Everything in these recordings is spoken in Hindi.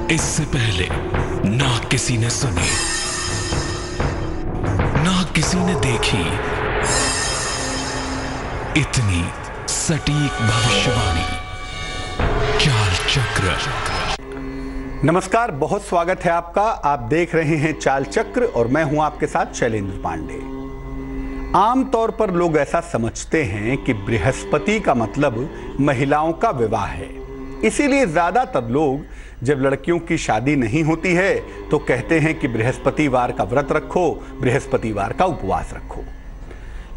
इससे पहले ना किसी ने सुनी, ना किसी ने देखी इतनी सटीक भविष्यवाणी। चाल चक्र। नमस्कार, बहुत स्वागत है आपका। आप देख रहे हैं चाल चक्र और मैं हूं आपके साथ शैलेंद्र पांडे। आमतौर पर लोग ऐसा समझते हैं कि बृहस्पति का मतलब महिलाओं का विवाह है, इसीलिए ज्यादातर लोग जब लड़कियों की शादी नहीं होती है तो कहते हैं कि बृहस्पतिवार का व्रत रखो, बृहस्पतिवार का उपवास रखो।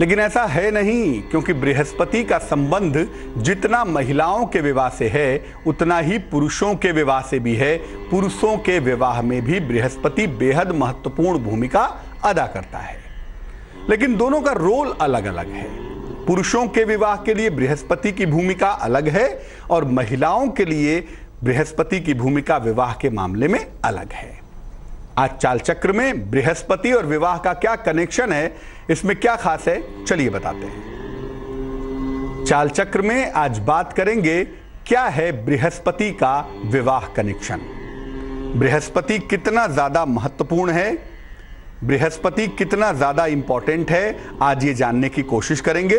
लेकिन ऐसा है नहीं, क्योंकि बृहस्पति का संबंध जितना महिलाओं के विवाह से है उतना ही पुरुषों के विवाह से भी है। पुरुषों के विवाह में भी बृहस्पति बेहद महत्वपूर्ण भूमिका अदा करता है, लेकिन दोनों का रोल अलग अलग है। पुरुषों के विवाह के लिए बृहस्पति की भूमिका अलग है और महिलाओं के लिए बृहस्पति की भूमिका विवाह के मामले में अलग है। आज चाल चक्र में बृहस्पति और विवाह का क्या कनेक्शन है, इसमें क्या खास है, चलिए बताते हैं। चाल चक्र में आज बात करेंगे क्या है बृहस्पति का विवाह कनेक्शन। बृहस्पति कितना ज्यादा महत्वपूर्ण है, बृहस्पति कितना ज्यादा इंपॉर्टेंट है, आज ये जानने की कोशिश करेंगे।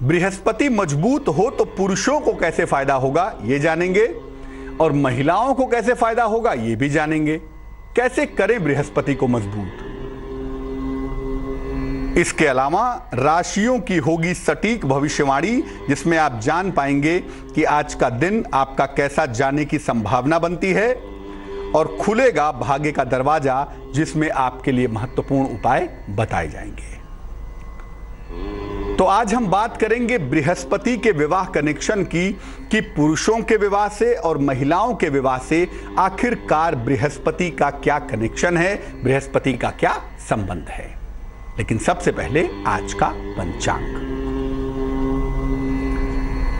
बृहस्पति मजबूत हो तो पुरुषों को कैसे फायदा होगा ये जानेंगे, और महिलाओं को कैसे फायदा होगा ये भी जानेंगे। कैसे करें बृहस्पति को मजबूत। इसके अलावा राशियों की होगी सटीक भविष्यवाणी, जिसमें आप जान पाएंगे कि आज का दिन आपका कैसा जाने की संभावना बनती है, और खुलेगा भाग्य का दरवाजा, जिसमें आपके लिए महत्वपूर्ण उपाय बताए जाएंगे। तो आज हम बात करेंगे बृहस्पति के विवाह कनेक्शन की, कि पुरुषों के विवाह से और महिलाओं के विवाह से आखिरकार बृहस्पति का क्या कनेक्शन है, बृहस्पति का क्या संबंध है। लेकिन सबसे पहले आज का पंचांग।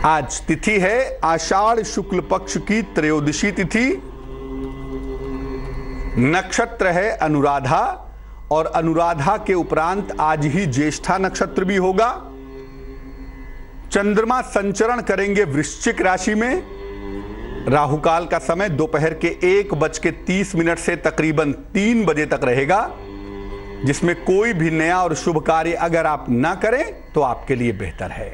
आज तिथि है आषाढ़ शुक्ल पक्ष की त्रयोदशी तिथि। नक्षत्र है अनुराधा, और अनुराधा के उपरांत आज ही ज्येष्ठा नक्षत्र भी होगा। चंद्रमा संचरण करेंगे वृश्चिक राशि में। राहुकाल का समय दोपहर के 1:30 से तकरीबन 3 बजे तक रहेगा, जिसमें कोई भी नया और शुभ कार्य अगर आप ना करें तो आपके लिए बेहतर है।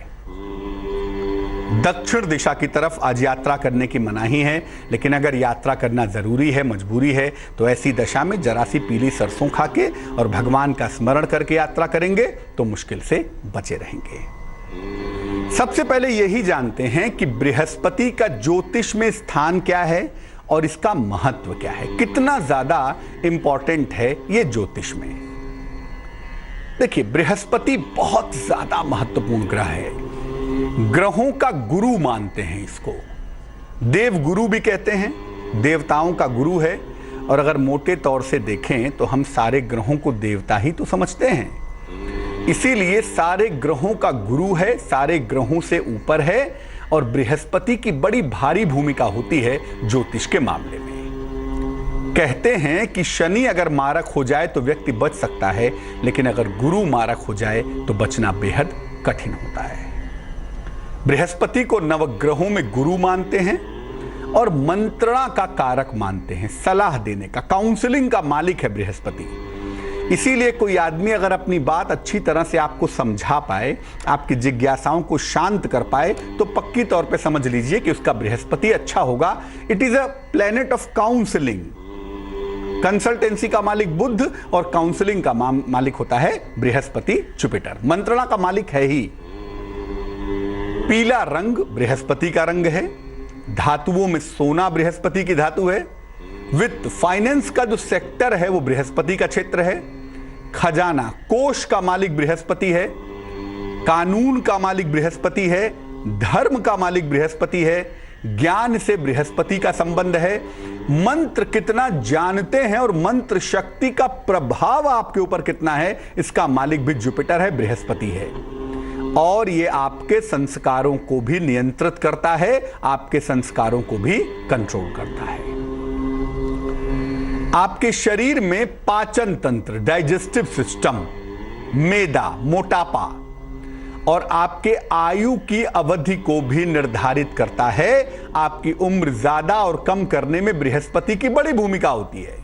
दक्षिण दिशा की तरफ आज यात्रा करने की मनाही है, लेकिन अगर यात्रा करना जरूरी है, मजबूरी है, तो ऐसी दशा में जरा सी पीली सरसों खा के और भगवान का स्मरण करके यात्रा करेंगे तो मुश्किल से बचे रहेंगे। सबसे पहले यही जानते हैं कि बृहस्पति का ज्योतिष में स्थान क्या है और इसका महत्व क्या है, कितना ज्यादा इंपॉर्टेंट है ये ज्योतिष में। देखिए, बृहस्पति बहुत ज्यादा महत्वपूर्ण ग्रह है। ग्रहों का गुरु मानते हैं इसको, देव गुरु भी कहते हैं, देवताओं का गुरु है। और अगर मोटे तौर से देखें तो हम सारे ग्रहों को देवता ही तो समझते हैं, इसीलिए सारे ग्रहों का गुरु है, सारे ग्रहों से ऊपर है। और बृहस्पति की बड़ी भारी भूमिका होती है ज्योतिष के मामले में। कहते हैं कि शनि अगर मारक हो जाए तो व्यक्ति बच सकता है, लेकिन अगर गुरु मारक हो जाए तो बचना बेहद कठिन होता है। बृहस्पति को नवग्रहों में गुरु मानते हैं और मंत्रणा का कारक मानते हैं, सलाह देने का, काउंसलिंग का मालिक है बृहस्पति। इसीलिए कोई आदमी अगर अपनी बात अच्छी तरह से आपको समझा पाए, आपकी जिज्ञासाओं को शांत कर पाए, तो पक्की तौर पे समझ लीजिए कि उसका बृहस्पति अच्छा होगा। It is a planet of counselling. Consultancy का मालिक बुध और काउंसलिंग का मालिक होता है बृहस्पति जुपिटर। मंत्रणा का मालिक है ही। पीला रंग बृहस्पति का रंग है। धातुओं में सोना बृहस्पति की धातु है। वित्त, फाइनेंस का जो सेक्टर है वो बृहस्पति का क्षेत्र है। खजाना, कोष का मालिक बृहस्पति है। कानून का मालिक बृहस्पति है। धर्म का मालिक बृहस्पति है। ज्ञान से बृहस्पति का संबंध है। मंत्र कितना जानते हैं और मंत्र शक्ति का प्रभाव आपके ऊपर कितना है, इसका मालिक भी जुपिटर है, बृहस्पति है। और ये आपके संस्कारों को भी नियंत्रित करता है, आपके संस्कारों को भी कंट्रोल करता है। आपके शरीर में पाचन तंत्र, डाइजेस्टिव सिस्टम, मैदा, मोटापा और आपके आयु की अवधि को भी निर्धारित करता है। आपकी उम्र ज्यादा और कम करने में बृहस्पति की बड़ी भूमिका होती है।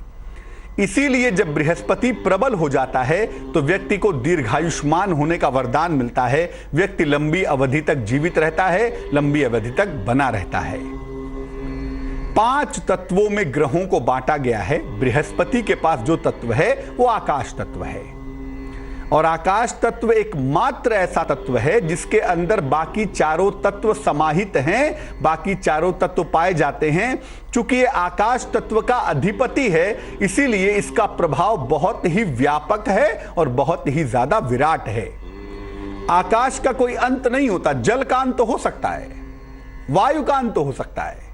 इसीलिए जब बृहस्पति प्रबल हो जाता है तो व्यक्ति को दीर्घायुष्मान होने का वरदान मिलता है। व्यक्ति लंबी अवधि तक जीवित रहता है, लंबी अवधि तक बना रहता है। 5 तत्वों में ग्रहों को बांटा गया है। बृहस्पति के पास जो तत्व है वो आकाश तत्व है, और आकाश तत्व एकमात्र ऐसा तत्व है जिसके अंदर बाकी चारों तत्व समाहित हैं, बाकी चारों तत्व पाए जाते हैं। चूंकि ये आकाश तत्व का अधिपति है, इसीलिए इसका प्रभाव बहुत ही व्यापक है और बहुत ही ज्यादा विराट है। आकाश का कोई अंत नहीं होता। जल का अंत हो सकता है, वायु का अंत हो सकता है,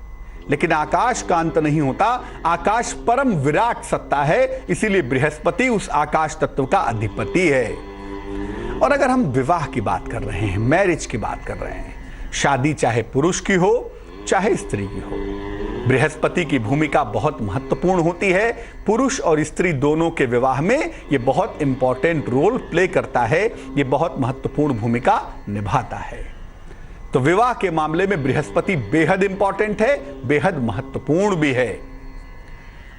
लेकिन आकाश का अंत नहीं होता। आकाश परम विराट सत्ता है, इसीलिए बृहस्पति उस आकाश तत्व का अधिपति है। और अगर हम विवाह की बात कर रहे हैं, मैरिज की बात कर रहे हैं, शादी चाहे पुरुष की हो चाहे स्त्री की हो, बृहस्पति की भूमिका बहुत महत्वपूर्ण होती है। पुरुष और स्त्री दोनों के विवाह में यह बहुत इंपॉर्टेंट रोल प्ले करता है, यह बहुत महत्वपूर्ण भूमिका निभाता है। तो विवाह के मामले में बृहस्पति बेहद इंपॉर्टेंट है, बेहद महत्वपूर्ण भी है,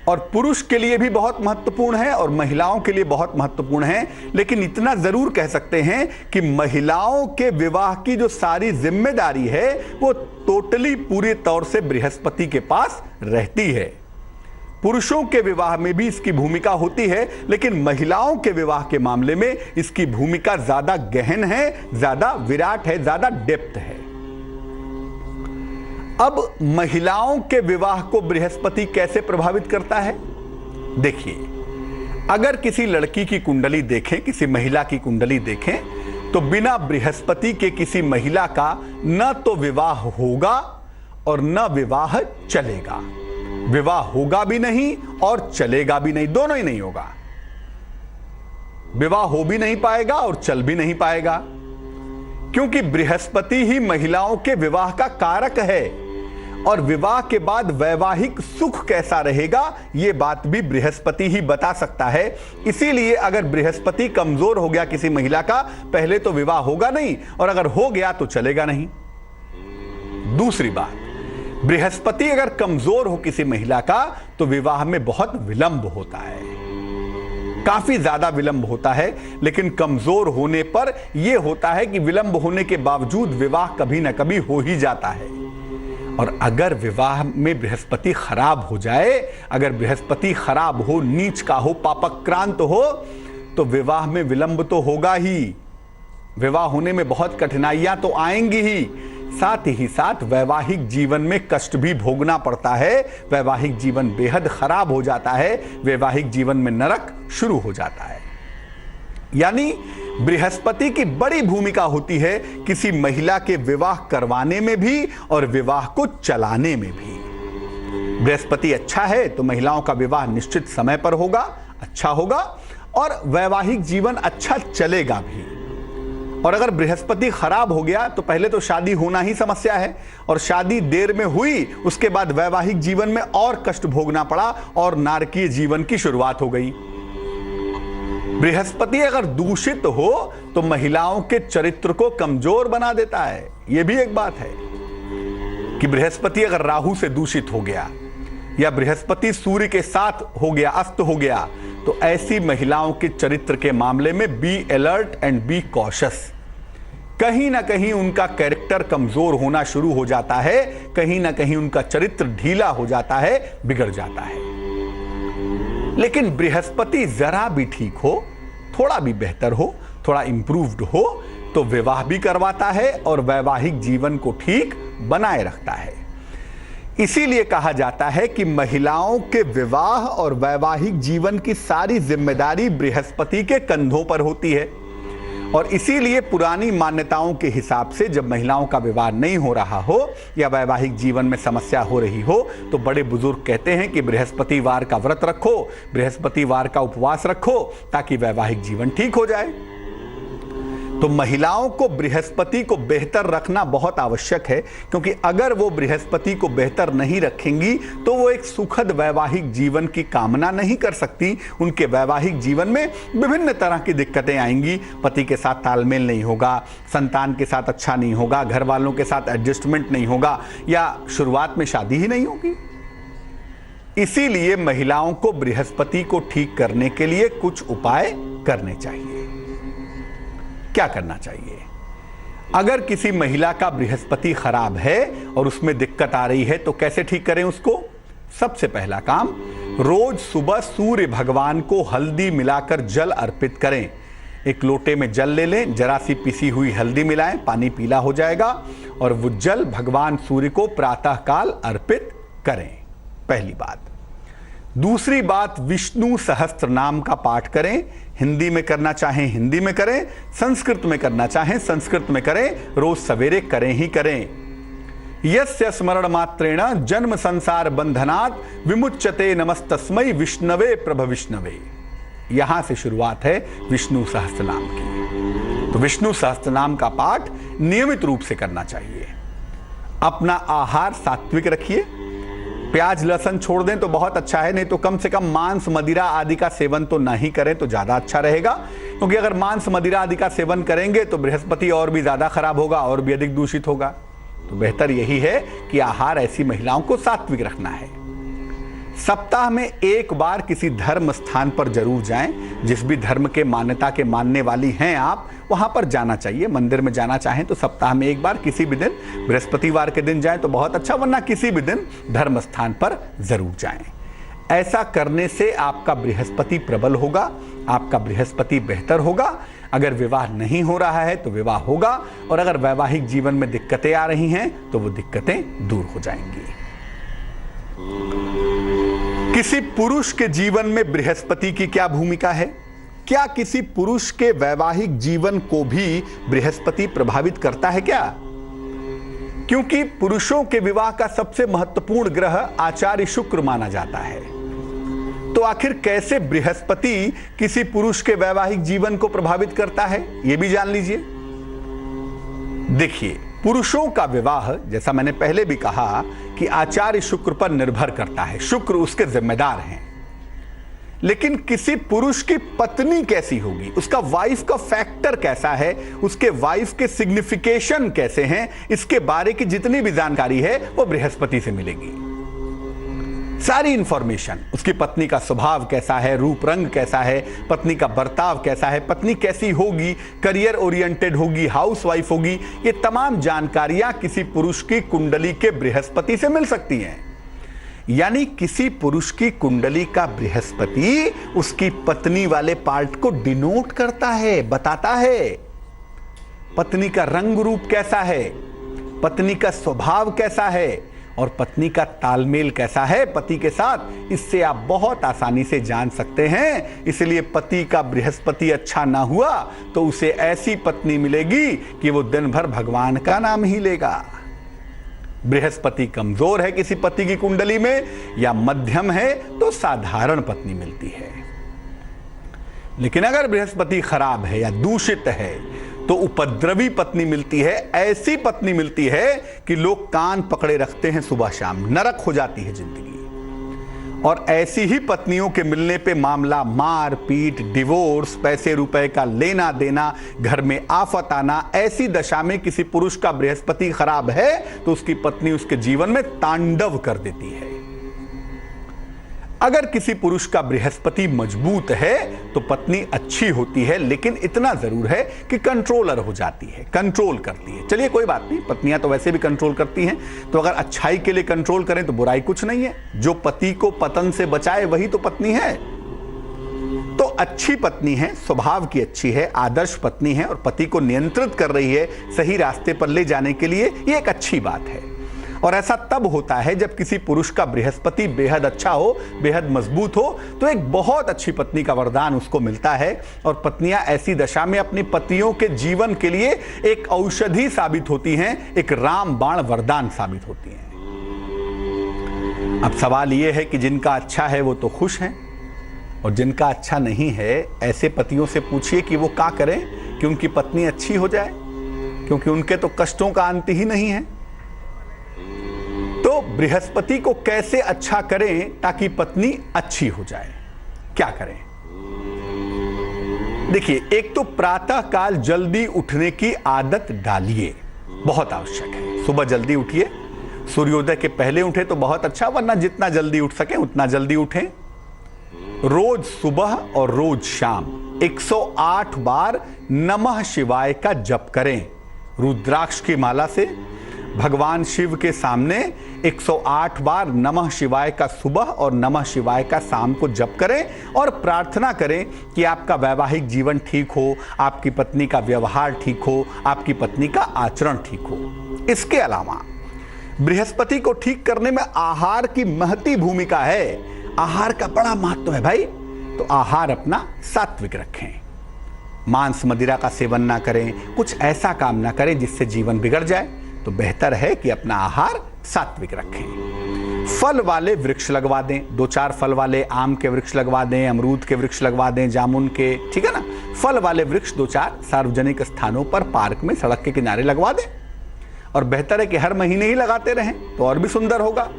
और पुरुष के लिए भी बहुत महत्वपूर्ण है और महिलाओं के लिए बहुत महत्वपूर्ण है। लेकिन इतना जरूर कह सकते हैं कि महिलाओं के विवाह की जो सारी जिम्मेदारी है वो टोटली पूरे तौर से बृहस्पति के पास रहती है। पुरुषों के विवाह में भी इसकी भूमिका होती है, लेकिन महिलाओं के विवाह के मामले में इसकी भूमिका ज्यादा गहन है, ज्यादा विराट है, ज्यादा डेप्थ है। अब महिलाओं के विवाह को बृहस्पति कैसे प्रभावित करता है? देखिए, अगर किसी लड़की की कुंडली देखें, किसी महिला की कुंडली देखें, तो बिना बृहस्पति के किसी महिला का न तो विवाह होगा और न विवाह चलेगा। विवाह होगा भी नहीं और चलेगा भी नहीं, दोनों ही नहीं होगा। विवाह हो भी नहीं पाएगा और चल भी नहीं पाएगा, क्योंकि बृहस्पति ही महिलाओं के विवाह का कारक है, और विवाह के बाद वैवाहिक सुख कैसा रहेगा यह बात भी बृहस्पति ही बता सकता है। इसीलिए अगर बृहस्पति कमजोर हो गया किसी महिला का, पहले तो विवाह होगा नहीं, और अगर हो गया तो चलेगा नहीं। दूसरी बात, बृहस्पति अगर कमजोर हो किसी महिला का तो विवाह में बहुत विलंब होता है, काफी ज्यादा विलंब होता है। लेकिन कमजोर होने पर यह होता है कि विलंब होने के बावजूद विवाह कभी ना कभी हो ही जाता है। और अगर विवाह में बृहस्पति खराब हो जाए, अगर बृहस्पति खराब हो, नीच का हो, पापक्रांत हो, तो विवाह में विलंब तो होगा ही, विवाह होने में बहुत कठिनाइयां तो आएंगी ही, साथ ही साथ वैवाहिक जीवन में कष्ट भी भोगना पड़ता है। वैवाहिक जीवन बेहद खराब हो जाता है, वैवाहिक जीवन में नरक शुरू हो जाता है। यानी बृहस्पति की बड़ी भूमिका होती है किसी महिला के विवाह करवाने में भी और विवाह को चलाने में भी। बृहस्पति अच्छा है तो महिलाओं का विवाह निश्चित समय पर होगा, अच्छा होगा, और वैवाहिक जीवन अच्छा चलेगा भी। और अगर बृहस्पति खराब हो गया तो पहले तो शादी होना ही समस्या है, और शादी देर में हुई, उसके बाद वैवाहिक जीवन में और कष्ट भोगना पड़ा और नारकीय जीवन की शुरुआत हो गई। बृहस्पति अगर दूषित हो तो महिलाओं के चरित्र को कमजोर बना देता है। यह भी एक बात है कि बृहस्पति अगर राहु से दूषित हो गया या बृहस्पति सूर्य के साथ हो गया, अस्त हो गया, तो ऐसी महिलाओं के चरित्र के मामले में be alert and be cautious. कहीं ना कहीं उनका कैरेक्टर कमजोर होना शुरू हो जाता है, कहीं ना कहीं उनका चरित्र ढीला हो जाता है, बिगड़ जाता है। लेकिन बृहस्पति जरा भी ठीक हो, थोड़ा भी बेहतर हो, थोड़ा इंप्रूव्ड हो, तो विवाह भी करवाता है और वैवाहिक जीवन को ठीक बनाए रखता है। इसीलिए कहा जाता है कि महिलाओं के विवाह और वैवाहिक जीवन की सारी जिम्मेदारी बृहस्पति के कंधों पर होती है। और इसीलिए पुरानी मान्यताओं के हिसाब से जब महिलाओं का विवाह नहीं हो रहा हो या वैवाहिक जीवन में समस्या हो रही हो, तो बड़े बुजुर्ग कहते हैं कि बृहस्पतिवार का व्रत रखो, बृहस्पतिवार का उपवास रखो, ताकि वैवाहिक जीवन ठीक हो जाए। तो महिलाओं को बृहस्पति को बेहतर रखना बहुत आवश्यक है, क्योंकि अगर वो बृहस्पति को बेहतर नहीं रखेंगी तो वो एक सुखद वैवाहिक जीवन की कामना नहीं कर सकती। उनके वैवाहिक जीवन में विभिन्न तरह की दिक्कतें आएंगी। पति के साथ तालमेल नहीं होगा, संतान के साथ अच्छा नहीं होगा, घर वालों के साथ एडजस्टमेंट नहीं होगा, या शुरुआत में शादी ही नहीं होगी। इसीलिए महिलाओं को बृहस्पति को ठीक करने के लिए कुछ उपाय करने चाहिए। क्या करना चाहिए? अगर किसी महिला का बृहस्पति खराब है और उसमें दिक्कत आ रही है तो कैसे ठीक करें उसको? सबसे पहला काम, रोज सुबह सूर्य भगवान को हल्दी मिलाकर जल अर्पित करें। एक लोटे में जल ले लें, जरा सी पिसी हुई हल्दी मिलाएं, पानी पीला हो जाएगा, और वो जल भगवान सूर्य को प्रातःकाल अर्पित करें। पहली बात। दूसरी बात, विष्णु सहस्त्र नाम का पाठ करें। हिंदी में करना चाहें हिंदी में करें, संस्कृत में करना चाहें संस्कृत में करें, रोज सवेरे करें ही करें। यस्य स्मरण मात्रेण जन्म संसार बंधनात् विमुच्यते नमस्तस्मै विष्णवे प्रभ विष्णवे। यहां से शुरुआत है विष्णु सहस्त्र नाम की। तो विष्णु सहस्त्र नाम का पाठ नियमित रूप से करना चाहिए। अपना आहार सात्विक रखिए। प्याज लहसुन छोड़ दें तो बहुत अच्छा है, नहीं तो कम से कम मांस मदिरा आदि का सेवन तो नहीं करें तो ज्यादा अच्छा रहेगा, क्योंकि अगर मांस मदिरा आदि का सेवन करेंगे तो बृहस्पति और भी ज्यादा खराब होगा और भी अधिक दूषित होगा। तो बेहतर यही है कि आहार ऐसी महिलाओं को सात्विक रखना है। सप्ताह में एक बार किसी धर्म स्थान पर जरूर जाएं। जिस भी धर्म के मान्यता के मानने वाली हैं आप, वहां पर जाना चाहिए। मंदिर में जाना चाहें तो सप्ताह में एक बार किसी भी दिन, बृहस्पतिवार के दिन जाएं तो बहुत अच्छा, वरना किसी भी दिन धर्म स्थान पर जरूर जाएं। ऐसा करने से आपका बृहस्पति प्रबल होगा, आपका बृहस्पति बेहतर होगा। अगर विवाह नहीं हो रहा है तो विवाह होगा, और अगर वैवाहिक जीवन में दिक्कतें आ रही हैं तो वो दिक्कतें दूर हो जाएंगी। किसी पुरुष के जीवन में बृहस्पति की क्या भूमिका है? क्या किसी पुरुष के वैवाहिक जीवन को भी बृहस्पति प्रभावित करता है क्या? क्योंकि पुरुषों के विवाह का सबसे महत्वपूर्ण ग्रह आचार्य शुक्र माना जाता है। तो आखिर कैसे बृहस्पति किसी पुरुष के वैवाहिक जीवन को प्रभावित करता है, यह भी जान लीजिए। देखिए, पुरुषों का विवाह, जैसा मैंने पहले भी कहा, कि आचार्य शुक्र पर निर्भर करता है। शुक्र उसके जिम्मेदार हैं। लेकिन किसी पुरुष की पत्नी कैसी होगी, उसका वाइफ का फैक्टर कैसा है, उसके वाइफ के सिग्निफिकेशन कैसे हैं, इसके बारे की जितनी भी जानकारी है वो बृहस्पति से मिलेगी। सारी इंफॉर्मेशन, उसकी पत्नी का स्वभाव कैसा है, रूप रंग कैसा है, पत्नी का बर्ताव कैसा है, पत्नी कैसी होगी, करियर ओरिएंटेड होगी, हाउसवाइफ होगी, ये तमाम जानकारियां किसी पुरुष की कुंडली के बृहस्पति से मिल सकती हैं। यानी किसी पुरुष की कुंडली का बृहस्पति उसकी पत्नी वाले पार्ट को डिनोट करता है, बताता है। पत्नी का रंग रूप कैसा है, पत्नी का स्वभाव कैसा है, और पत्नी का तालमेल कैसा है पति के साथ, इससे आप बहुत आसानी से जान सकते हैं। इसलिए पति का बृहस्पति अच्छा ना हुआ तो उसे ऐसी पत्नी मिलेगी कि वो दिन भर भगवान का नाम ही लेगा। बृहस्पति कमजोर है किसी पति की कुंडली में या मध्यम है तो साधारण पत्नी मिलती है। लेकिन अगर बृहस्पति खराब है या दूषित है तो उपद्रवी पत्नी मिलती है। ऐसी पत्नी मिलती है कि लोग कान पकड़े रखते हैं सुबह शाम, नरक हो जाती है जिंदगी। और ऐसी ही पत्नियों के मिलने पे मामला मार पीट, डिवोर्स, पैसे रुपए का लेना देना, घर में आफत आना। ऐसी दशा में किसी पुरुष का बृहस्पति खराब है तो उसकी पत्नी उसके जीवन में तांडव कर देती है। अगर किसी पुरुष का बृहस्पति मजबूत है तो पत्नी अच्छी होती है, लेकिन इतना जरूर है कि कंट्रोलर हो जाती है, कंट्रोल करती है। चलिए कोई बात नहीं, पत्नियां तो वैसे भी कंट्रोल करती हैं, तो अगर अच्छाई के लिए कंट्रोल करें तो बुराई कुछ नहीं है। जो पति को पतन से बचाए वही तो पत्नी है। तो अच्छी पत्नी है, स्वभाव की अच्छी है, आदर्श पत्नी है और पति को नियंत्रित कर रही है सही रास्ते पर ले जाने के लिए, ये एक अच्छी बात है। और ऐसा तब होता है जब किसी पुरुष का बृहस्पति बेहद अच्छा हो, बेहद मजबूत हो, तो एक बहुत अच्छी पत्नी का वरदान उसको मिलता है। और पत्नियां ऐसी दशा में अपनी पतियों के जीवन के लिए एक औषधि साबित होती हैं, एक रामबाण वरदान साबित होती हैं। अब सवाल यह है कि जिनका अच्छा है वो तो खुश हैं, और जिनका अच्छा नहीं है ऐसे पतियों से पूछिए कि वो क्या करें कि उनकी पत्नी अच्छी हो जाए, क्योंकि उनके तो कष्टों का अंत ही नहीं है। तो बृहस्पति को कैसे अच्छा करें ताकि पत्नी अच्छी हो जाए, क्या करें? देखिए, एक तो प्रातः काल जल्दी उठने की आदत डालिए, बहुत आवश्यक है। सुबह जल्दी उठिए, सूर्योदय के पहले उठे तो बहुत अच्छा, वरना जितना जल्दी उठ सके उतना जल्दी उठें। रोज सुबह और रोज शाम 108 बार नमः शिवाय का जप करें। रुद्राक्ष की माला से भगवान शिव के सामने 108 बार नमः शिवाय का सुबह और नमः शिवाय का शाम को जप करें और प्रार्थना करें कि आपका वैवाहिक जीवन ठीक हो, आपकी पत्नी का व्यवहार ठीक हो, आपकी पत्नी का आचरण ठीक हो। इसके अलावा बृहस्पति को ठीक करने में आहार की महती भूमिका है। आहार का बड़ा महत्व है भाई। तो आहार अपना सात्विक रखें, मांस मदिरा का सेवन ना करें, कुछ ऐसा काम ना करें जिससे जीवन बिगड़ जाए। तो बेहतर है कि अपना आहार सात्विक रखें। फल वाले वृक्ष लगवा दें, 2-4 फल वाले आम के वृक्ष लगवा दें, अमरूद के वृक्ष लगवा दें, जामुन के, ठीक है ना। फल वाले वृक्ष 2-4 सार्वजनिक स्थानों पर, पार्क में, सड़क के किनारे लगवा दें। और बेहतर है कि हर महीने ही लगाते रहें तो और भी सुंदर होगा।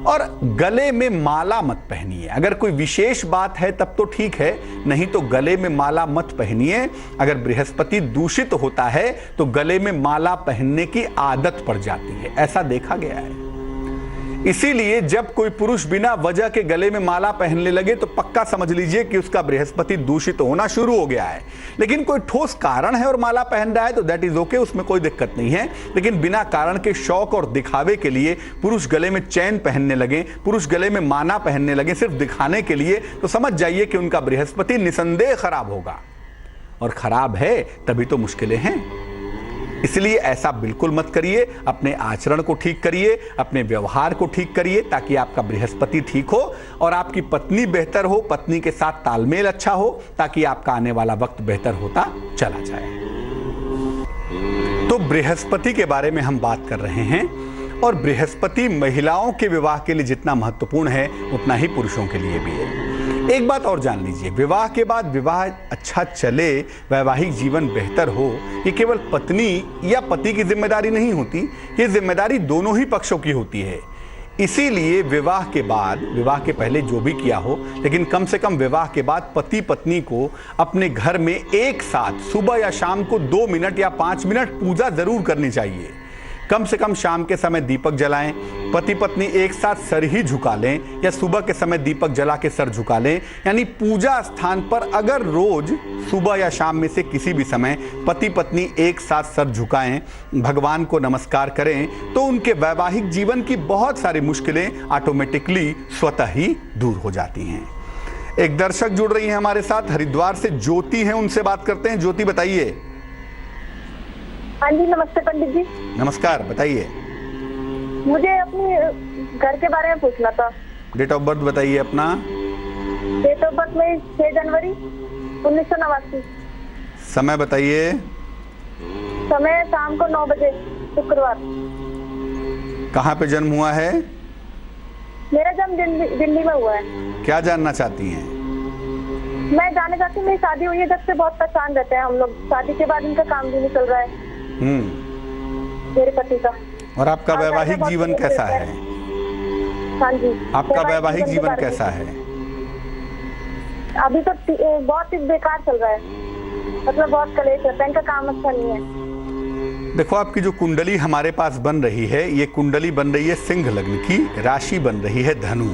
और गले में माला मत पहनिए। अगर कोई विशेष बात है तब तो ठीक है, नहीं तो गले में माला मत पहनिए। अगर बृहस्पति दूषित होता है तो गले में माला पहनने की आदत पड़ जाती है, ऐसा देखा गया है। इसीलिए जब कोई पुरुष बिना वजह के गले में माला पहनने लगे तो पक्का समझ लीजिए कि उसका बृहस्पति दूषित होना शुरू हो गया है। लेकिन कोई ठोस कारण है और माला पहन रहा है तो दैट इज ओके, उसमें कोई दिक्कत नहीं है। लेकिन बिना कारण के शौक और दिखावे के लिए पुरुष गले में चैन पहनने लगे, पुरुष गले में माला पहनने लगे सिर्फ दिखाने के लिए, तो समझ जाइए कि उनका बृहस्पति निसंदेह खराब होगा। और खराब है तभी तो मुश्किलें हैं। इसलिए ऐसा बिल्कुल मत करिए। अपने आचरण को ठीक करिए, अपने व्यवहार को ठीक करिए, ताकि आपका बृहस्पति ठीक हो और आपकी पत्नी बेहतर हो, पत्नी के साथ तालमेल अच्छा हो, ताकि आपका आने वाला वक्त बेहतर होता चला जाए। तो बृहस्पति के बारे में हम बात कर रहे हैं, और बृहस्पति महिलाओं के विवाह के लिए जितना महत्वपूर्ण है उतना ही पुरुषों के लिए भी है। एक बात और जान लीजिए, विवाह के बाद विवाह अच्छा चले, वैवाहिक जीवन बेहतर हो, ये केवल पत्नी या पति की जिम्मेदारी नहीं होती, ये जिम्मेदारी दोनों ही पक्षों की होती है। इसीलिए विवाह के बाद, विवाह के पहले जो भी किया हो, लेकिन कम से कम विवाह के बाद पति पत्नी को अपने घर में एक साथ सुबह या शाम को 2 मिनट या 5 मिनट पूजा जरूर करनी चाहिए। कम से कम शाम के समय दीपक जलाएं, पति पत्नी एक साथ सर ही झुका लें, या सुबह के समय दीपक जला के सर झुका लें। यानी पूजा स्थान पर अगर रोज सुबह या शाम में से किसी भी समय पति पत्नी एक साथ सर झुकाएं, भगवान को नमस्कार करें, तो उनके वैवाहिक जीवन की बहुत सारी मुश्किलें ऑटोमेटिकली स्वतः ही दूर हो जाती हैं। एक दर्शक जुड़ रही हैं हमारे साथ, हरिद्वार से ज्योति हैं, उनसे बात करते हैं। ज्योति बताइए। हाँ जी, नमस्ते पंडित जी। नमस्कार, बताइए। मुझे अपने घर के बारे में पूछना था। डेट ऑफ बर्थ बताइए अपना। डेट ऑफ बर्थ में 6 जनवरी 1989। समय बताइए। समय शाम को 9 बजे, शुक्रवार। कहाँ पे जन्म हुआ है? मेरा जन्म दिल्ली में हुआ है। क्या जानना चाहती हैं? मैं जानना चाहती हूँ, मेरी शादी हुई है, जब से बहुत परेशान रहते हैं हम लोग। शादी के बाद इनका काम भी नहीं चल रहा है मेरे पति का। और आपका वैवाहिक जीवन कैसा है? हाँ जी, आपका वैवाहिक जीवन कैसा है? अभी तो बहुत ही बेकार चल रहा है, मतलब बहुत कलेश है, इनका काम अच्छा नहीं है। देखो, आपकी जो कुंडली हमारे पास बन रही है, ये कुंडली बन रही है सिंह लग्न की, राशि बन रही है धनु।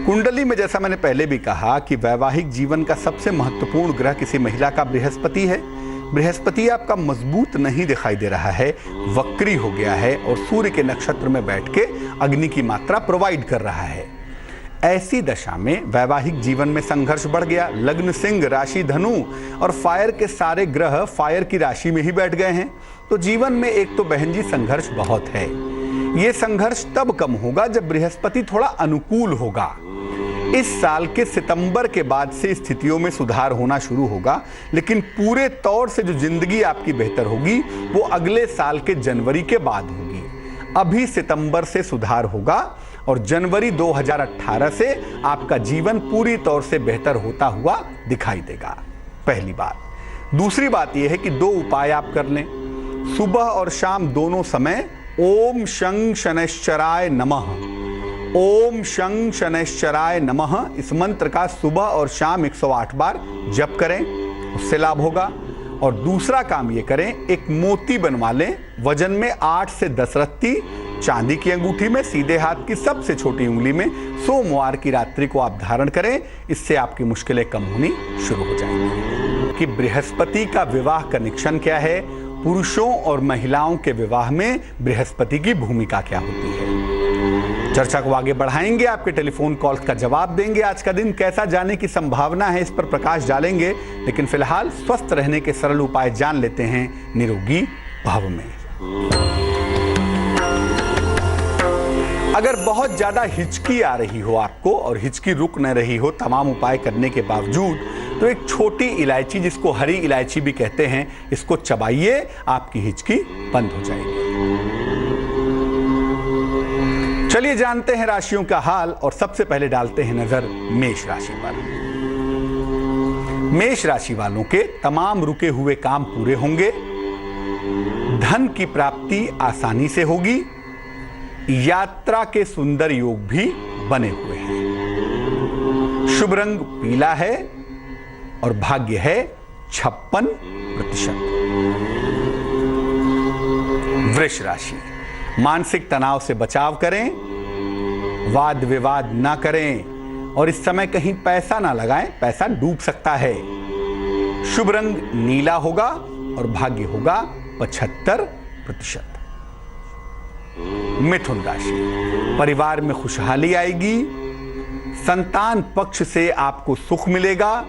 कुंडली में, जैसा मैंने पहले भी कहा, कि वैवाहिक जीवन का सबसे महत्वपूर्ण ग्रह किसी महिला का बृहस्पति है। बृहस्पति आपका मजबूत नहीं दिखाई दे रहा है, वक्री हो गया है और सूर्य के नक्षत्र में बैठ के अग्नि की मात्रा प्रोवाइड कर रहा है। ऐसी दशा में वैवाहिक जीवन में संघर्ष बढ़ गया। लग्न सिंह, राशि धनु, और फायर के सारे ग्रह फायर की राशि में ही बैठ गए हैं। तो जीवन में एक तो बहन जी संघर्ष बहुत है। ये संघर्ष तब कम होगा जब बृहस्पति थोड़ा अनुकूल होगा। इस साल के सितंबर के बाद से स्थितियों में सुधार होना शुरू होगा, लेकिन पूरे तौर से जो जिंदगी आपकी बेहतर होगी वो अगले साल के जनवरी के बाद होगी। अभी सितंबर से सुधार होगा और जनवरी 2018 से आपका जीवन पूरी तौर से बेहतर होता हुआ दिखाई देगा। पहली बात। दूसरी बात यह है कि 2 उपाय आप कर लें। सुबह और शाम दोनों समय ओम शं शनैश्चराय नमः, ओम शं शनैश्चराय नमः इस मंत्र का सुबह और शाम 108 बार जप करें, उससे लाभ होगा। और दूसरा काम ये करें, एक मोती बनवा लें, वजन में 8 से 10 रत्ती, चांदी की अंगूठी में, सीधे हाथ की सबसे छोटी उंगली में, सोमवार की रात्रि को आप धारण करें। इससे आपकी मुश्किलें कम होनी शुरू हो जाएंगी। कि बृहस्पति का विवाह कनेक्शन क्या है, पुरुषों और महिलाओं के विवाह में बृहस्पति की भूमिका क्या होती है, चर्चा को आगे बढ़ाएंगे। आपके टेलीफोन कॉल्स का जवाब देंगे। आज का दिन कैसा जाने की संभावना है, इस पर प्रकाश डालेंगे। लेकिन फिलहाल स्वस्थ रहने के सरल उपाय जान लेते हैं निरोगी भाव में। अगर बहुत ज्यादा हिचकी आ रही हो आपको और हिचकी रुक न रही हो तमाम उपाय करने के बावजूद, तो एक छोटी इलायची, जिसको हरी इलायची भी कहते हैं, इसको चबाइए, आपकी हिचकी बंद हो जाएगी। चलिए जानते हैं राशियों का हाल और सबसे पहले डालते हैं नजर मेष राशि पर। मेष राशि वालों के तमाम रुके हुए काम पूरे होंगे, धन की प्राप्ति आसानी से होगी, यात्रा के सुंदर योग भी बने हुए हैं। शुभ रंग पीला है और भाग्य है 56%। वृष राशि, मानसिक तनाव से बचाव करें, वाद विवाद ना करें और इस समय कहीं पैसा ना लगाएं, पैसा डूब सकता है। शुभ रंग नीला होगा और भाग्य होगा 75%। मिथुन राशि, परिवार में खुशहाली आएगी, संतान पक्ष से आपको सुख मिलेगा,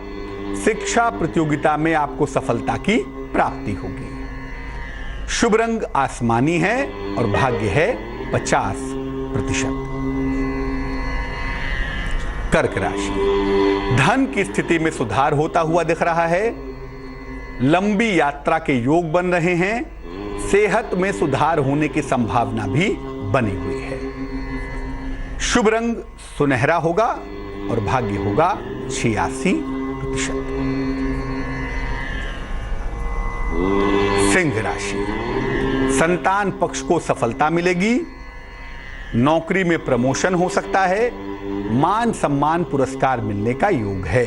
शिक्षा प्रतियोगिता में आपको सफलता की प्राप्ति होगी। शुभ रंग आसमानी है और भाग्य है 50%। कर्क राशि, धन की स्थिति में सुधार होता हुआ दिख रहा है, लंबी यात्रा के योग बन रहे हैं, सेहत में सुधार होने की संभावना भी बनी हुई है। शुभ रंग सुनहरा होगा और भाग्य होगा 86%। सिंह राशि, संतान पक्ष को सफलता मिलेगी, नौकरी में प्रमोशन हो सकता है, मान सम्मान पुरस्कार मिलने का योग है।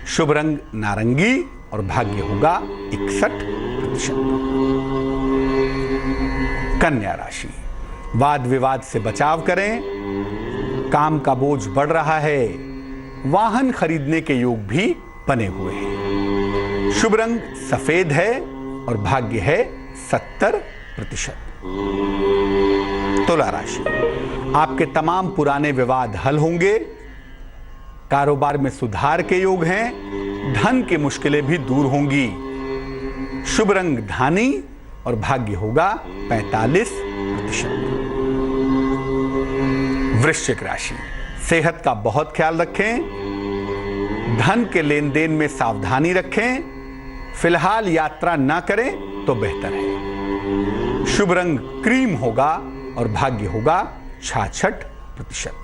शुभ रंग नारंगी और भाग्य होगा 61%। कन्या राशि, वाद विवाद से बचाव करें, काम का बोझ बढ़ रहा है, वाहन खरीदने के योग भी बने हुए हैं। शुभ रंग सफेद है और भाग्य है 70%। तुला राशि, आपके तमाम पुराने विवाद हल होंगे, कारोबार में सुधार के योग हैं, धन की मुश्किलें भी दूर होंगी। शुभ रंग धानी और भाग्य होगा 45%। वृश्चिक राशि, सेहत का बहुत ख्याल रखें, धन के लेन देन में सावधानी रखें, फिलहाल यात्रा ना करें तो बेहतर है। शुभ रंग क्रीम होगा और भाग्य होगा 66%।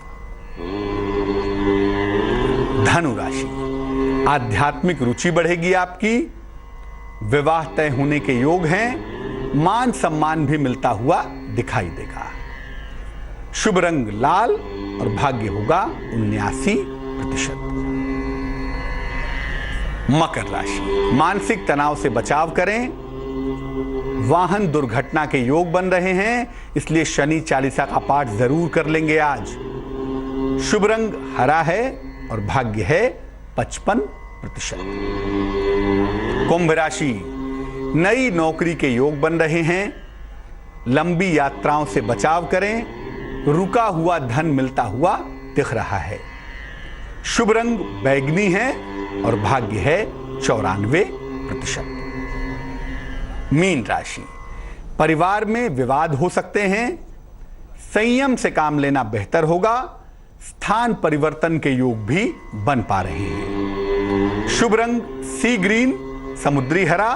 धनु राशि, आध्यात्मिक रुचि बढ़ेगी आपकी, विवाह तय होने के योग हैं, मान सम्मान भी मिलता हुआ दिखाई देगा। शुभ रंग लाल और भाग्य होगा 79%। मकर राशि, मानसिक तनाव से बचाव करें, वाहन दुर्घटना के योग बन रहे हैं, इसलिए शनि चालीसा का पाठ जरूर कर लेंगे आज। शुभ रंग हरा है और भाग्य है 55%। कुंभ राशि, नई नौकरी के योग बन रहे हैं, लंबी यात्राओं से बचाव करें, रुका हुआ धन मिलता हुआ दिख रहा है। शुभ रंग बैगनी है और भाग्य है 94%। मीन राशि, परिवार में विवाद हो सकते हैं, संयम से काम लेना बेहतर होगा, स्थान परिवर्तन के योग भी बन पा रहे हैं। शुभ रंग सी ग्रीन समुद्री हरा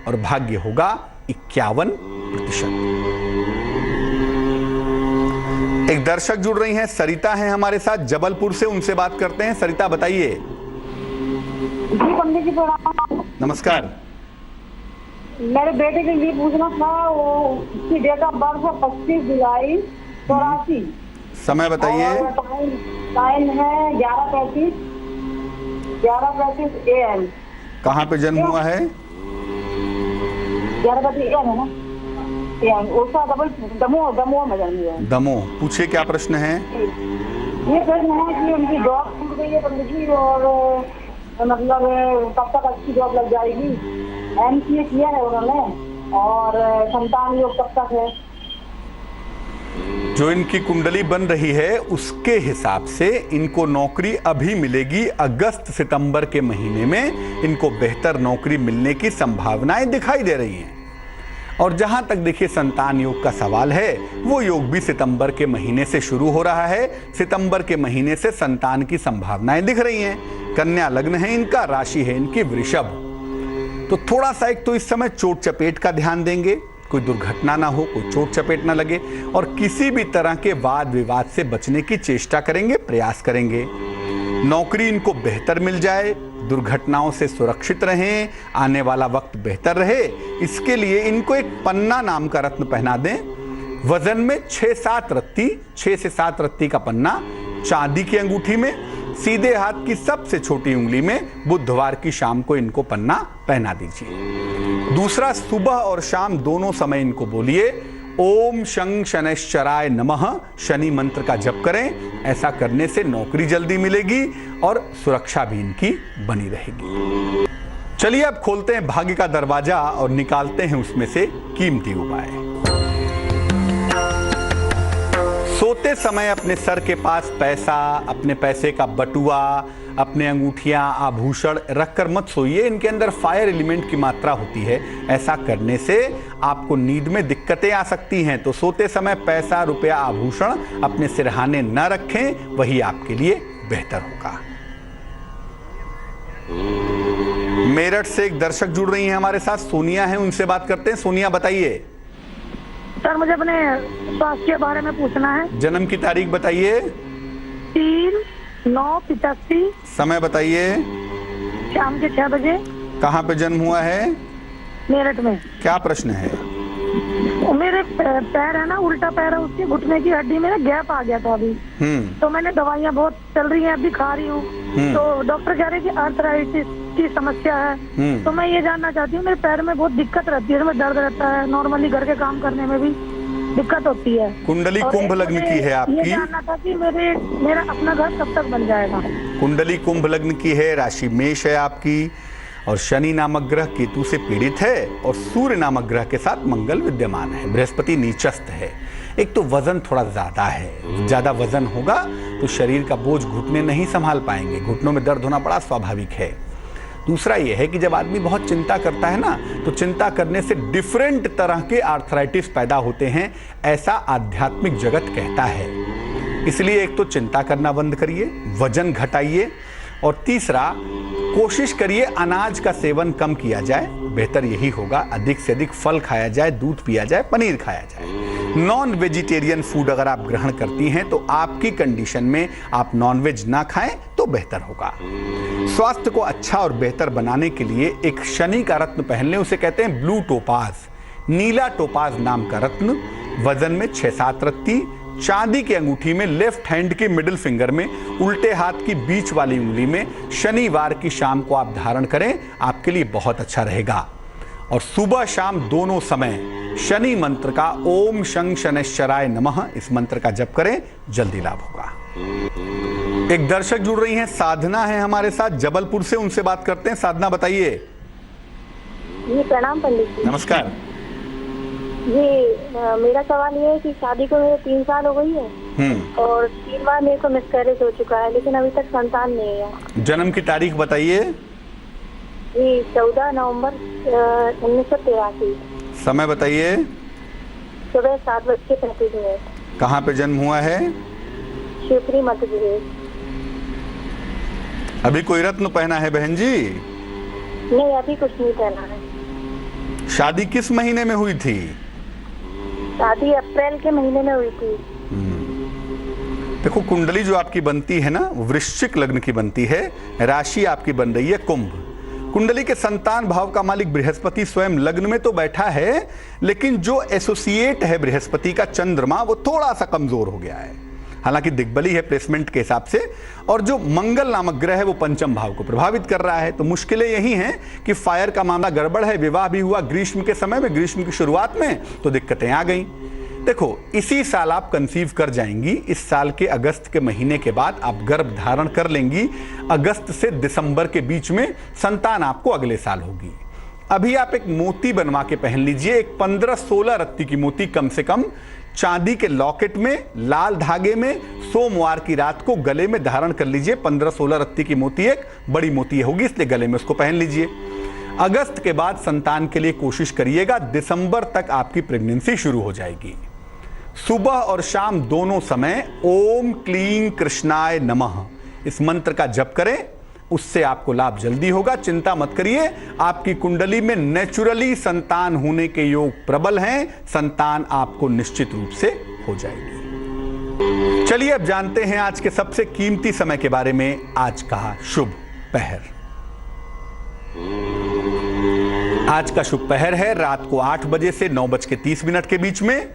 और भाग्य होगा 51%। एक दर्शक जुड़ रही हैं, सरिता हैं हमारे साथ जबलपुर से, उनसे बात करते हैं। सरिता बताइए। जी पंडित जी, प्रणाम। नमस्कार। मेरे बेटे के लिए पूछना था, वो उसकी डेट ऑफ बर्थ है 25 जुलाई 84। समय बताइए। टाइम है 11:35 AM। कहाँ पे जन्म हुआ है? 11:35 AM है ना, दमोह में जन्म हुआ है। दमोह। पूछिए क्या प्रश्न है? ये प्रश्न है कि उनकी जॉब छूट गई है पंडित जी, और मतलब कब तक अच्छी जॉब लग जाएगी? MCA किया है उन्होंने, और संतान योग कब तक है? जो इनकी कुंडली बन रही है उसके हिसाब से इनको नौकरी अभी मिलेगी। अगस्त सितंबर के महीने में इनको बेहतर नौकरी मिलने की संभावनाएं दिखाई दे रही हैं। और जहां तक देखिए संतान योग का सवाल है, वो योग भी सितंबर के महीने से शुरू हो रहा है। सितंबर के महीने से संतान की संभावनाएं दिख रही हैं। कन्या लग्न है इनका, राशि है इनकी वृषभ। तो थोड़ा सा एक तो इस समय चोट चपेट का ध्यान देंगे, कोई दुर्घटना ना हो, कोई चोट चपेट ना लगे, और किसी भी तरह के वाद विवाद से बचने की चेष्टा करेंगे, प्रयास करेंगे। नौकरी इनको बेहतर मिल जाए, दुर्घटनाओं से सुरक्षित रहें, आने वाला वक्त बेहतर रहे, इसके लिए इनको एक पन्ना नाम का रत्न पहना दें। वजन में 6-7 रत्ती, 6 से 7 रत्ती का पन्ना चांदी की अंगूठी में, सीधे हाथ की सबसे छोटी उंगली में बुधवार की शाम को इनको पन्ना पहना दीजिए। दूसरा, सुबह और शाम दोनों समय इनको बोलिए ओम शं शनैश्चराय नमः, शनि मंत्र का जप करें। ऐसा करने से नौकरी जल्दी मिलेगी और सुरक्षा भी इनकी बनी रहेगी। चलिए अब खोलते हैं भाग्य का दरवाजा और निकालते हैं उसमें से कीमती उपाय। सोते समय अपने सर के पास पैसा, अपने पैसे का बटुआ, अपने अंगूठियां, आभूषण रखकर मत सोइए। इनके अंदर फायर एलिमेंट की मात्रा होती है। ऐसा करने से आपको नींद में दिक्कतें आ सकती हैं। तो सोते समय पैसा, रुपया, आभूषण अपने सिरहाने न रखें, वही आपके लिए बेहतर होगा। मेरठ से एक दर्शक जुड़ रही हैं हमारे साथ, सोनिया हैं, उनसे बात करते हैं। सोनिया बताइए। सर मुझे अपने स्वास्थ्य के बारे में पूछना है। जन्म की तारीख बताइए। 3/9/85। समय बताइए। शाम के 6 बजे। कहाँ पे जन्म हुआ है? मेरठ में। क्या प्रश्न है? मेरे पैर है ना, उल्टा पैर है, उसके घुटने की हड्डी में ना गैप आ गया था अभी। तो मैंने दवाइयाँ बहुत चल रही हैं, अभी खा रही हूँ। तो डॉक्टर कह रहे हैं कि आर्थराइटिस की समस्या है। तो मैं ये जानना चाहती हूँ, मेरे पैर में बहुत दिक्कत रहती है, में दर्द रहता है, नॉर्मली घर के काम करने में भी दिक्कत होती है। कुंडली कुंभ लग्न की है आपकी। ये जानना था कि मेरा अपना घर कब तक बन जाएगा। कुंडली कुंभ लग्न की है, राशि मेष है आपकी, और शनि नामक ग्रह केतु से पीड़ित है, और सूर्य नामक ग्रह के साथ मंगल विद्यमान है। बृहस्पति नीचस्थ है। एक तो वजन थोड़ा ज्यादा है, ज्यादा वजन होगा तो शरीर का बोझ घुटने नहीं संभाल पाएंगे, घुटनों में दर्द होना बड़ा स्वाभाविक है। दूसरा यह है कि जब आदमी बहुत चिंता करता है ना, तो चिंता करने से डिफरेंट तरह के आर्थराइटिस पैदा होते हैं, ऐसा आध्यात्मिक जगत कहता है। इसलिए एक तो चिंता करना बंद करिए, वजन घटाइए, और तीसरा कोशिश करिए अनाज का सेवन कम किया जाए, बेहतर यही होगा। अधिक से अधिक फल खाया जाए, दूध पिया जाए, पनीर खाया जाए। नॉन वेजिटेरियन फूड अगर आप ग्रहण करती हैं तो आपकी कंडीशन में आप नॉनवेज ना खाएं तो बेहतर होगा। स्वास्थ्य को अच्छा और बेहतर बनाने के लिए एक शनि का रत्न पहन लें, उसे कहते हैं ब्लू टोपाज, नीला टोपाज नाम का रत्न। वजन में 6-7 रत्ती, चांदी की अंगूठी में, लेफ्ट हैंड की मिडिल फिंगर में, उल्टे हाथ की बीच वाली उंगली में, शनिवार की शाम को आप धारण करें, आपके लिए बहुत अच्छा रहेगा। और सुबह शाम दोनों समय शनि मंत्र का ओम शं शनैश्चराय नमः, इस मंत्र का जप करें, जल्दी लाभ होगा। एक दर्शक जुड़ रही हैं, साधना है हमारे साथ जबलपुर से, उनसे बात करते हैं। साधना बताइए। जी प्रणाम पंडित जी। नमस्कार। जी मेरा सवाल ये है कि शादी को मेरे 3 साल हो गई है, और 3 बार मेरे को मिसकैरेज हो चुका है, लेकिन अभी तक संतान नहीं है। जन्म की तारीख बताइए। जी 14 नवंबर 1983। समय बताइए। सुबह 7:35। कहाँ पे जन्म हुआ है? शिवपुरी मध्य प्रदेश। अभी कोई रत्न पहना है बहन जी? नहीं, अभी कुछ नहीं पहना है। शादी किस महीने में हुई थी? शादी अप्रैल के महीने में हुई थी। देखो कुंडली जो आपकी बनती है ना, वृश्चिक लग्न की बनती है, राशि आपकी बन रही है कुंभ। कुंडली के संतान भाव का मालिक बृहस्पति स्वयं लग्न में तो बैठा है, लेकिन जो एसोसिएट है बृहस्पति का चंद्रमा वो थोड़ा सा कमजोर हो गया है। हालांकि दिग्बली है प्लेसमेंट के हिसाब से, और जो मंगल नामक ग्रह है वो पंचम भाव को प्रभावित कर रहा है। तो मुश्किलें यही हैं कि फायर का मामला गड़बड़ है। विवाह भी हुआ ग्रीष्म के समय में, ग्रीष्म की शुरुआत में, तो दिक्कतें आ गई। देखो, इसी साल आप कंसीव कर जाएंगी। इस साल के अगस्त के महीने के बाद आप गर्भ धारण कर लेंगी। अगस्त से दिसंबर के बीच में संतान आपको अगले साल होगी। अभी आप एक मोती बनवा के पहन लीजिए, एक 15-16 रत्ती की मोती कम से कम चांदी के लॉकेट में लाल धागे में सोमवार की रात को गले में धारण कर लीजिए। 15-16 रत्ती की मोती एक बड़ी मोती होगी, इसलिए गले में उसको पहन लीजिए। अगस्त के बाद संतान के लिए कोशिश करिएगा, दिसंबर तक आपकी प्रेगनेंसी शुरू हो जाएगी। सुबह और शाम दोनों समय ओम क्लीं कृष्णाय नमः इस मंत्र का जप करें, उससे आपको लाभ जल्दी होगा। चिंता मत करिए, आपकी कुंडली में नेचुरली संतान होने के योग प्रबल हैं। संतान आपको निश्चित रूप से हो जाएगी। चलिए अब जानते हैं आज के सबसे कीमती समय के बारे में। आज का शुभ पहर, आज का शुभ पहर है रात को 8 बजे से 9:30 के बीच में।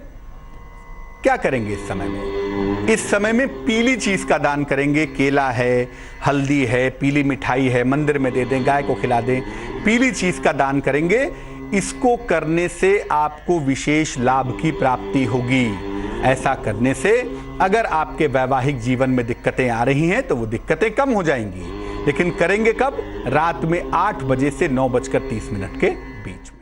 क्या करेंगे इस समय में? इस समय में पीली चीज का दान करेंगे। केला है, हल्दी है, पीली मिठाई है, मंदिर में दे दें, गाय को खिला दें। पीली चीज का दान करेंगे। इसको करने से आपको विशेष लाभ की प्राप्ति होगी। ऐसा करने से अगर आपके वैवाहिक जीवन में दिक्कतें आ रही हैं तो वो दिक्कतें कम हो जाएंगी। लेकिन करेंगे कब? रात में 8 बजे से 9:30 के बीच में।